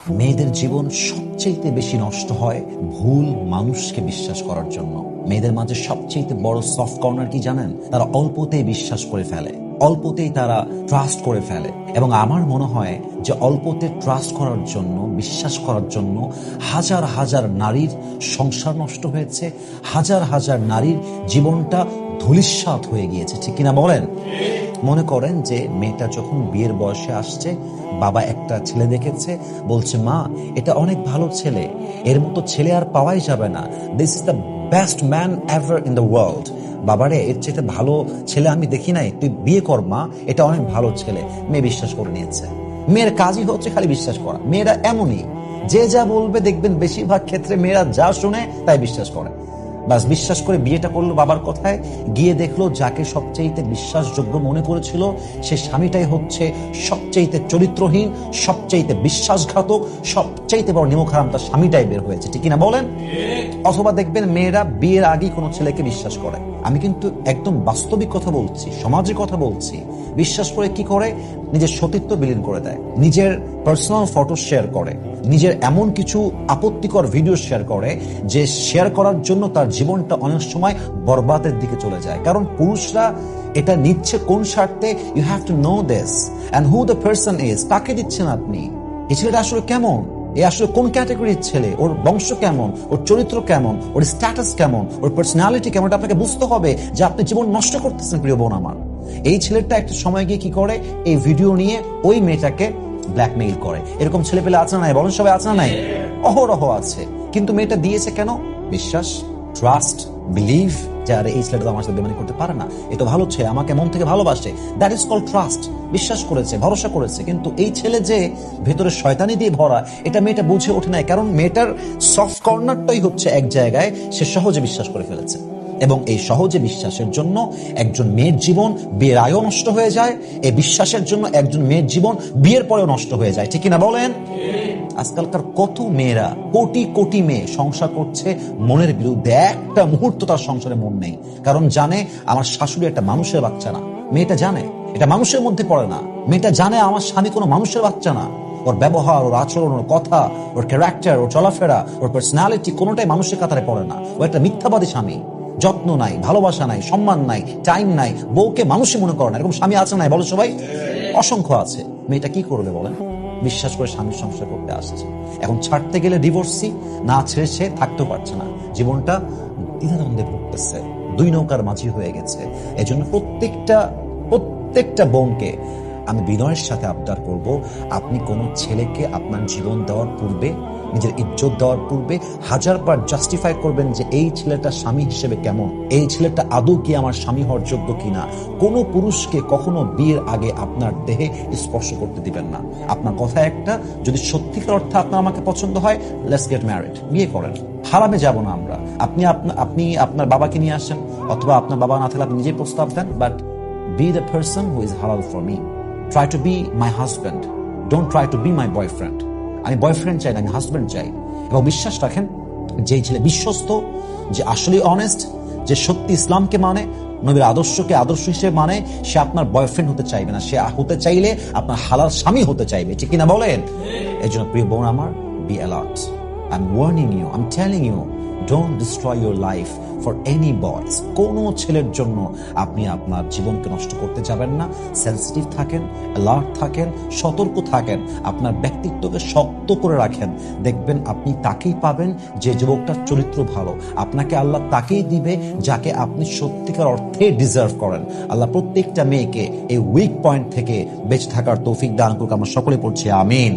মেয়েদের জীবন সবচেয়ে বেশি নষ্ট হয় ভুল মানুষকে বিশ্বাস করার জন্য। মেয়েদের মাঝে সবচেয়ে বড় সফট কর্নার কি জানেন? তারা অল্পতেই বিশ্বাস করে ফেলে, অল্পতেই তারা ট্রাস্ট করে ফেলে। এবং আমার মনে হয় যে অল্পতে ট্রাস্ট করার জন্য, বিশ্বাস করার জন্য হাজার হাজার নারীর সংসার নষ্ট হয়েছে, হাজার হাজার নারীর জীবনটা ধূলিসাৎ হয়ে গিয়েছে। ঠিক কিনা বলেন? মনে করেন যে মেয়েটা যখন বিয়ের বয়সে আসছে, বাবা একটা ছেলে দেখেছে, বলছে মা এটা অনেক ভালো ছেলে, এর মতো ছেলে আর পাওয়াই যাবে না, this is the best man ever in the world. বাবারে এর চেয়ে ভালো ছেলে আমি দেখি নাই, তুই বিয়ে কর মা, এটা অনেক ভালো ছেলে। মেয়ে বিশ্বাস করে নিয়েছে। মেয়ের কাজই হচ্ছে খালি বিশ্বাস করা। মেয়েরা এমনই, যে যা বলবে দেখবেন বেশিরভাগ ক্ষেত্রে মেয়েরা যা শুনে তাই বিশ্বাস করে। বাস বিশ্বাস করে বিয়েটা করলো বাবার কথায়, গিয়ে দেখলো যাকে সবচেয়ে বিশ্বাসযোগ্য মনে করেছিল সে স্বামীটাই হচ্ছে সবচেয়ে চরিত্রহীন, সবচেয়ে বিশ্বাসঘাতক, সবচেয়ে বড় নিমক হারাম তার স্বামীটাই বের হয়েছে। ঠিক কিনা বলেন? অথবা দেখবেন মেয়েরা বিয়ের আগেই কোনো ছেলেকে বিশ্বাস করে। আমি কিন্তু একদম বাস্তবিক কথা বলছি, সমাজের কথা বলছি। বিশ্বাস করে কি করে? নিজের সতীত্ব বিলীন করে দেয়, নিজের পার্সোনাল ফটো শেয়ার করে, নিজের এমন কিছু আপত্তিকর ভিডিও শেয়ার করে যে শেয়ার করার জন্য তার জীবনটা অনেক সময় বরবাদের দিকে চলে যায়। কারণ পুরুষরা এটা নিচ্ছে কোন স্বার্থে? You have to know this and who the person is. তাকে দিচ্ছেন আপনি, এই ছেলেটা আসলে কেমন, এ আসলে কোন ক্যাটাগরির ছেলে, ওর বংশ কেমন, ওর চরিত্র কেমন, ওর স্ট্যাটাস কেমন, ওর পার্সোনালিটি কেমন, এটা আপনাকে বুঝতে হবে যে আপনি জীবন নষ্ট করতেছেন। প্রিয় বোন আমার, এই ছেলেটা একটা সময় গিয়ে কি করে? এই ভিডিও নিয়ে ওই মেয়েটাকে ব্ল্যাকমেইল করে। এরকম ছেলে পেলে আছে না নাই? বলেন সবাই আছে না নাই? অহরহ আছে। কিন্তু মেয়েটা দিয়েছে কেন? বিশ্বাস, ট্রাস্ট, বিলিভ, যে আরে এই ছেলেটা তো আমার সাথে বেমানি করতে পারে না, এ তো ভালো ছেলে, আমাকে মন থেকে ভালোবাসে। That is called trust. বিশ্বাস করেছে, ভরসা করেছে। কিন্তু এই ছেলে যে ভেতরে শয়তানি দিয়ে ভরা, এটা মেয়েটা বুঝে ওঠে নাই। কারণ মেয়েটার সফট কর্নারটাই হচ্ছে এক জায়গায়, সে সহজে বিশ্বাস করে ফেলেছে। এবং এই সহজে বিশ্বাসের জন্য একজন মেয়ের জীবন বিয়ের আগেও নষ্ট হয়ে যায়, এই বিশ্বাসের জন্য একজন মেয়ের জীবন বিয়ের পরেও নষ্ট হয়ে যায়। ঠিক কিনা বলেন? আজকালকার কত মেয়েরা, কোটি কোটি মেয়ে সংসার করছে মনের বিরুদ্ধে। একটা মুহূর্ত তার সংসারে মন নেই, কারণ জানে আমার শাশুড়ি একটা মানুষের বাচ্চা না। মেয়েটা জানে এটা মানুষের মধ্যে পড়ে না। মেয়েটা জানে আমার স্বামী কোনো মানুষের বাচ্চা না। ওর ব্যবহার, ওর আচরণ, ওর কথা, ওর ক্যারেক্টার, ওর চলাফেরা, ওর পার্সোনালিটি কোনোটাই মানুষের কাতারে পড়ে না। ও একটা মিথ্যাবাদী স্বামী। যত্ন নাই, ভালোবাসা নাই, সম্মান নাই, টাইম নাই, বউকে মানুষই মনে করে না। এরকম স্বামী আছে নাই? বলো সবাই। অসংখ্য আছে। মেয়েটা কি করবে বলেন? বিশ্বাস করে স্বামীর সংসার করতে আসছে। এখন ছাড়তে গেলে ডিভোর্সি, না ছেড়ে সে থাকতেও পারছে না। জীবনটা দ্বিধাদ্বন্দ্বে ভুগতেছে, দুই নৌকার মাঝি হয়ে গেছে। এজন্য প্রত্যেকটা বোনকে আমি বিনয়ের সাথে আবদার করব, আপনি কোনো ছেলেকে আপনার জীবন দেওয়ার পূর্বে, নিজের ইজ্জত দেওয়ার পূর্বে হাজারবার জাস্টিফাই করবেন যে এই ছেলেটা স্বামী হিসেবে কেমন, এই ছেলেটা আদৌ কি আমার স্বামী হওয়ার যোগ্য কিনা। কোনো পুরুষকে কখনো বিয়ের আগে আপনার দেহে স্পর্শ করতে দিবেন না। আপনার কথা একটা, যদি সত্যিকার অর্থে আপনার আমাকে পছন্দ হয়, লেটস গেট ম্যারিড, বিয়ে করেন। হারামে যাব না আমরা। আপনি আপনার বাবাকে নিয়ে আসেন, অথবা আপনার বাবা না থাকলে আপনি নিজেই প্রস্তাব দেন, but be the person who is halal for me. Try to be my husband. Don't try to be my boyfriend. আমি বয়ফ্রেন্ড চাই না, আমি হাজব্যান্ড চাই। এবং বিশ্বাস রাখেন, যে ছেলে বিশ্বস্ত, যে আসলে অনেস্ট, যে সত্যি ইসলামকে মানে, নবীর আদর্শকে আদর্শ হিসেবে মানে, সে আপনার বয়ফ্রেন্ড হতে চাইবে না। সে হতে চাইলে আপনার হালাল স্বামী হতে চাইবে। ঠিক কিনা বলেন? এই জন্য প্রিয় বোন আমার, be alert. I'm warning you, I'm telling you, don't destroy your life for any boys. কোনো ছেলের জন্য আপনি আপনার জীবনকে নষ্ট করতে যাবেন না। সেন্সিটিভ থাকেন, অ্যালার্ট থাকেন, সতর্ক থাকেন, আপনার ব্যক্তিত্বকে শক্ত করে রাখেন। দেখবেন আপনি তাকেই পাবেন যে যুবকটার চরিত্র ভালো। আপনাকে আল্লাহ তাকেই দিবে যাকে আপনি সত্যিকার অর্থে ডিজার্ভ করেন। আল্লাহ প্রত্যেকটা মেয়েকে এই উইক পয়েন্ট থেকে বেঁচে থাকার তৌফিক দান করুক। আমরা সকলে পড়ছি আমিন।